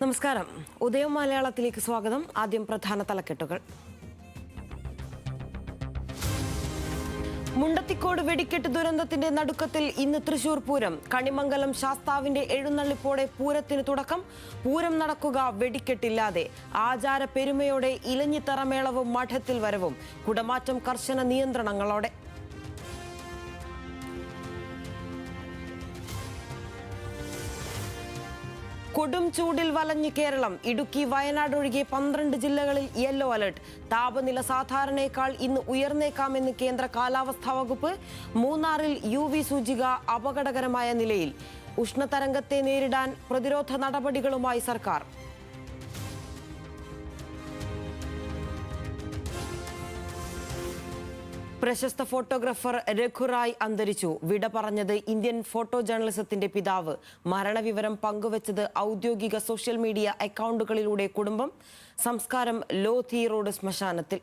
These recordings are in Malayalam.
നമസ്കാരം. ഉദയം മലയാളത്തിലേക്ക് സ്വാഗതം. ആദ്യം പ്രധാന തലക്കെട്ടുകൾ. മുണ്ടത്തിക്കോട് വെടിക്കെട്ട് ദുരന്തത്തിന്റെ നടുക്കത്തിൽ ഇന്ന് തൃശൂർ പൂരം. കണിമംഗലം ശാസ്താവിന്റെ എഴുന്നള്ളിപ്പോടെ പൂരത്തിന് തുടക്കം. പൂരം നടക്കുക വെടിക്കെട്ടില്ലാതെ. ആചാര പെരുമയോടെ ഇലഞ്ഞിത്തറമേളവും മഠത്തിൽ വരവും. കുടമാറ്റം കർശന നിയന്ത്രണങ്ങളോടെ. കൊടും ചൂടിൽ വലഞ്ഞ് കേരളം. ഇടുക്കി, വയനാട് ഒഴികെ 12 ജില്ലകളിൽ യെല്ലോ അലർട്ട്. താപനില സാധാരണയേക്കാൾ ഇന്ന് ഉയർന്നേക്കാമെന്ന് കേന്ദ്ര കാലാവസ്ഥാ വകുപ്പ്. മൂന്നാറിൽ UV സൂചിക അപകടകരമായ നിലയിൽ. ഉഷ്ണതരംഗത്തെ നേരിടാൻ പ്രതിരോധ നടപടികളുമായി സർക്കാർ. പ്രശസ്ത ഫോട്ടോഗ്രാഫർ രഘുറായ് അന്തരിച്ചു. വിട പറഞ്ഞത് ഇന്ത്യൻ ഫോട്ടോ ജേർണലിസത്തിന്റെ പിതാവ്. മരണവിവരം പങ്കുവച്ചത് ഔദ്യോഗിക സോഷ്യൽ മീഡിയ അക്കൗണ്ടുകളിലൂടെ കുടുംബം. സംസ്കാരം ലോധി റോഡ് ശ്മശാനത്തിൽ.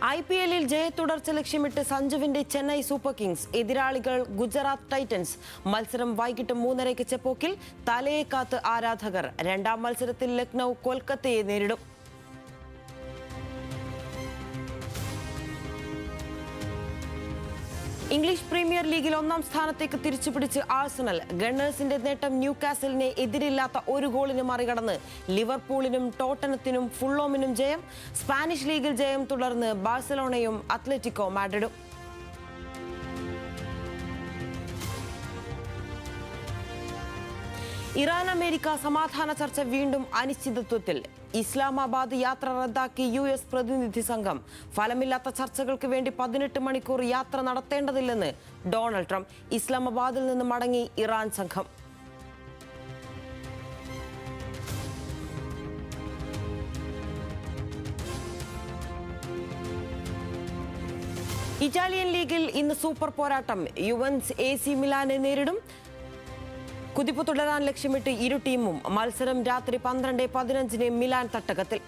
IPL-ൽ ജയത്തുടർച്ച ലക്ഷ്യമിട്ട് സഞ്ജുവിന്റെ ചെന്നൈ സൂപ്പർ കിങ്സ്. എതിരാളികൾ ഗുജറാത്ത് ടൈറ്റൻസ്. മത്സരം വൈകിട്ട് 3:30 ചെപ്പോക്കിൽ. തലയെ കാത്ത് ആരാധകർ. രണ്ടാം മത്സരത്തിൽ ലക്നൌ കൊൽക്കത്തയെ നേരിടും. ഇംഗ്ലീഷ് പ്രീമിയർ ലീഗിൽ 1-ാം സ്ഥാനത്തേക്ക് തിരിച്ചുപിടിച്ച് ആഴ്സണൽ. ഗണ്ണേഴ്സിന്റെ നേട്ടം ന്യൂകാസലിനെ എതിരില്ലാത്ത ഒരു ഗോളിന് മറികടന്ന്. ലിവർപൂളിനും ടോട്ടനത്തിനും ഫുള്ളോമിനും ജയം. സ്പാനിഷ് ലീഗിൽ ജയം തുടർന്ന് ബാഴ്സലോണയും അത്ലറ്റിക്കോ മാഡ്രിഡും. ഇറാൻ അമേരിക്ക സമാധാന ചർച്ച വീണ്ടും അനിശ്ചിതത്വത്തിൽ. ഇസ്ലാമാബാദ് യാത്ര റദ്ദാക്കി US പ്രതിനിധി സംഘം. ഫലമില്ലാത്ത ചർച്ചകൾക്ക് വേണ്ടി 18 മണിക്കൂർ യാത്ര നടത്തേണ്ടതില്ലെന്ന് ഡൊണാൾഡ് ട്രംപ്. ഇസ്ലാമാബാദിൽ നിന്ന് മടങ്ങി ഇറാൻ സംഘം. ഇറ്റാലിയൻ ലീഗിൽ ഇന്ന് സൂപ്പർ പോരാട്ടം. യുവൻസ് AC മിലാനെ നേരിടും. കുതിപ്പ് തുടരാൻ ലക്ഷ്യമിട്ട് ഇരു ടീമും. മത്സരം രാത്രി 12:15 മിലാൻ തട്ടകത്തിൽ.